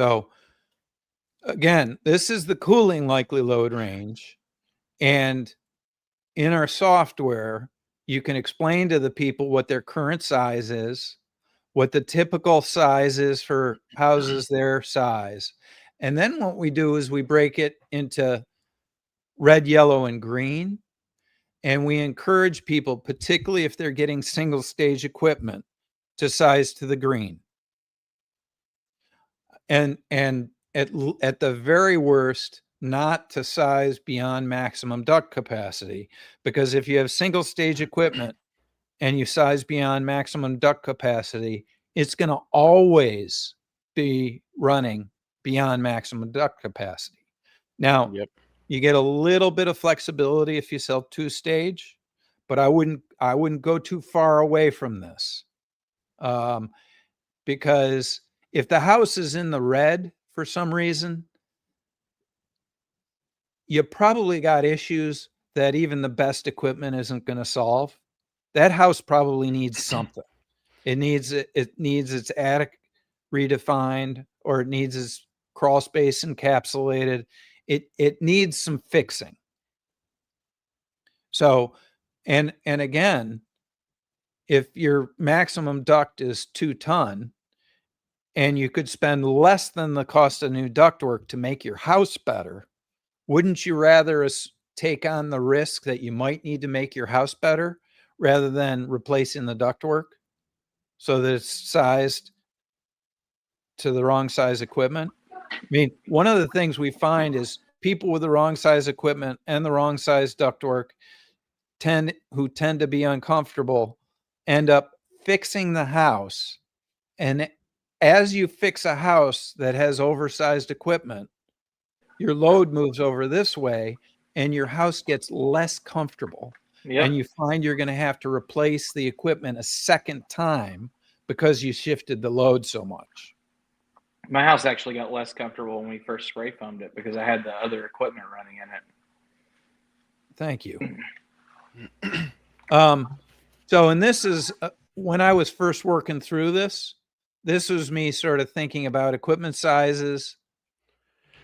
So again, this is the cooling likely load range. And in our software, you can explain to the people what their current size is, what the typical size is for houses their size. And then what we do is we break it into red, yellow, and green. And we encourage people, particularly if they're getting single stage equipment, to size to the green. And at the very worst, not to size beyond maximum duct capacity, because if you have single stage equipment and you size beyond maximum duct capacity, it's going to always be running beyond maximum duct capacity. Now, Yep. you get a little bit of flexibility if you sell two stage, but I wouldn't go too far away from this, because if the house is in the red for some reason, you probably got issues that even the best equipment isn't going to solve. That house probably needs something. It needs its attic redefined, or it needs its crawl space encapsulated. It needs some fixing. So, and again, if your maximum duct is 2 ton and you could spend less than the cost of new ductwork to make your house better, wouldn't you rather take on the risk that you might need to make your house better rather than replacing the ductwork so that it's sized to the wrong size equipment? I mean, one of the things we find is people with the wrong size equipment and the wrong size ductwork who tend to be uncomfortable end up fixing the house. And as you fix a house that has oversized equipment, your load moves over this way and your house gets less comfortable. Yep. And you find you're going to have to replace the equipment a second time because you shifted the load so much. My house actually got less comfortable when we first spray foamed it because I had the other equipment running in it. Thank you. So, and this is when I was first working through this was me sort of thinking about equipment sizes,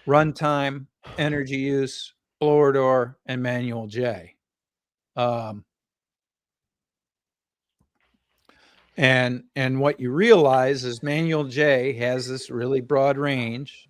runtime, energy use, blower door, and manual J. And what you realize is manual J has this really broad range.